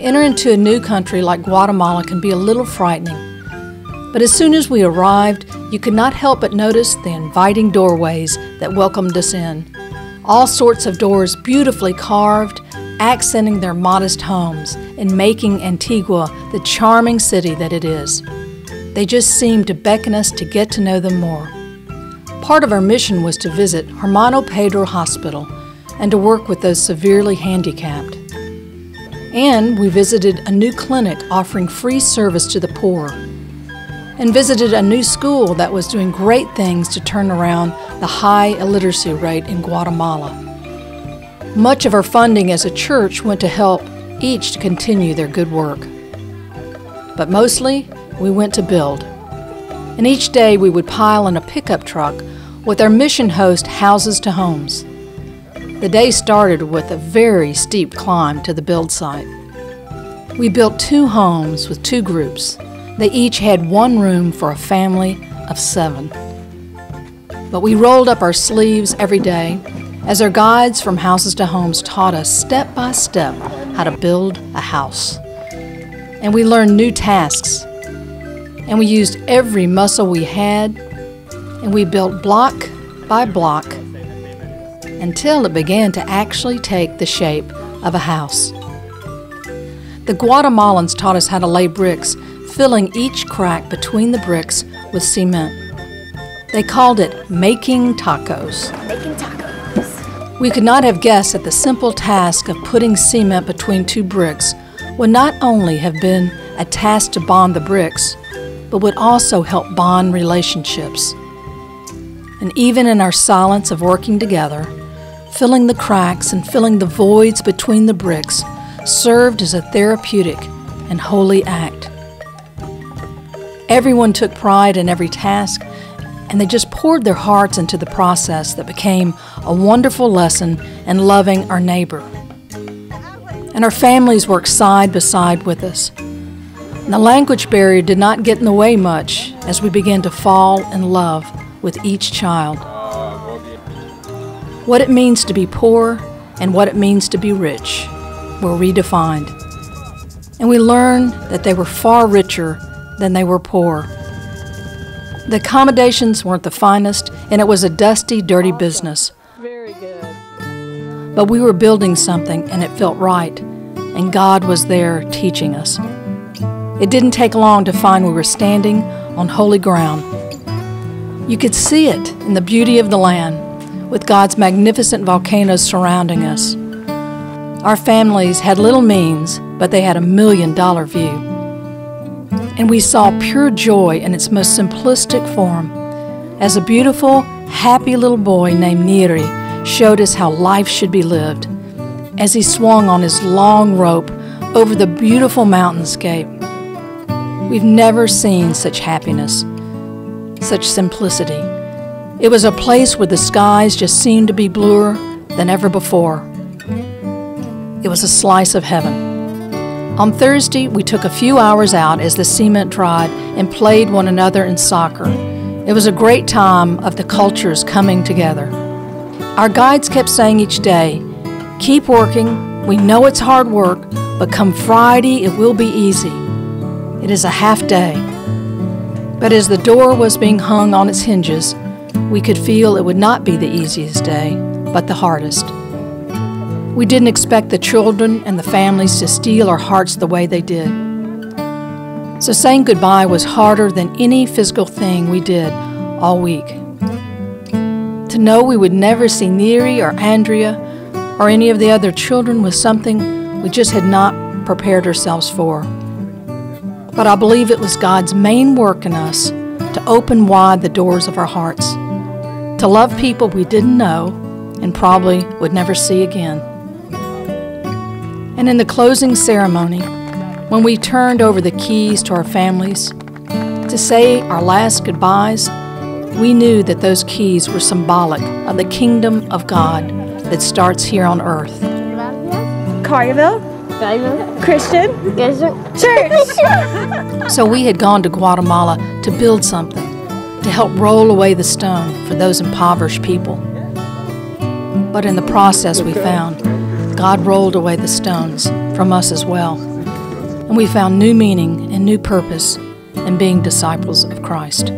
enter into a new country like Guatemala can be a little frightening. But as soon as we arrived, you could not help but notice the inviting doorways that welcomed us in. All sorts of doors beautifully carved, accenting their modest homes and making Antigua the charming city that it is. They just seemed to beckon us to get to know them more. Part of our mission was to visit Hermano Pedro Hospital and to work with those severely handicapped. And we visited a new clinic offering free service to the poor, and visited a new school that was doing great things to turn around the high illiteracy rate in Guatemala. Much of our funding as a church went to help each to continue their good work. But mostly, we went to build. And each day we would pile in a pickup truck with our mission host houses to homes. The day started with a very steep climb to the build site. We built 2 homes with 2 groups. They each had 1 room for a family of 7. But we rolled up our sleeves every day as our guides from Houses to Homes taught us step by step how to build a house. And we learned new tasks. And we used every muscle we had, and we built block by block until it began to actually take the shape of a house. The Guatemalans taught us how to lay bricks, filling each crack between the bricks with cement. They called it making tacos. Making tacos. We could not have guessed that the simple task of putting cement between 2 bricks would not only have been a task to bond the bricks, but would also help bond relationships. And even in our silence of working together, filling the cracks and filling the voids between the bricks served as a therapeutic and holy act. Everyone took pride in every task, and they just poured their hearts into the process that became a wonderful lesson in loving our neighbor. And our families worked side by side with us. And the language barrier did not get in the way much as we began to fall in love with each child. What it means to be poor and what it means to be rich were redefined. And we learned that they were far richer than they were poor. The accommodations weren't the finest, and it was a dusty, dirty business. Very good. But we were building something, and it felt right, and God was there teaching us. It didn't take long to find we were standing on holy ground. You could see it in the beauty of the land, with God's magnificent volcanoes surrounding us. Our families had little means, but they had $1 million view. And we saw pure joy in its most simplistic form, as a beautiful, happy little boy named Neri showed us how life should be lived, as he swung on his long rope over the beautiful mountainscape. We've never seen such happiness, such simplicity. It was a place where the skies just seemed to be bluer than ever before. It was a slice of heaven. On Thursday, we took a few hours out as the cement dried and played one another in soccer. It was a great time of the cultures coming together. Our guides kept saying each day, "Keep working. We know it's hard work, but come Friday, it will be easy. It is a half day." But as the door was being hung on its hinges, we could feel it would not be the easiest day, but the hardest. We didn't expect the children and the families to steal our hearts the way they did. So saying goodbye was harder than any physical thing we did all week. To know we would never see Neri or Andrea or any of the other children was something we just had not prepared ourselves for. But I believe it was God's main work in us to open wide the doors of our hearts, to love people we didn't know and probably would never see again. And in the closing ceremony, when we turned over the keys to our families to say our last goodbyes, we knew that those keys were symbolic of the kingdom of God that starts here on earth. Carterville. Christian. Church. So we had gone to Guatemala to build something, to help roll away the stone for those impoverished people. But in the process we found, God rolled away the stones from us as well. and we found new meaning and new purpose in being disciples of Christ.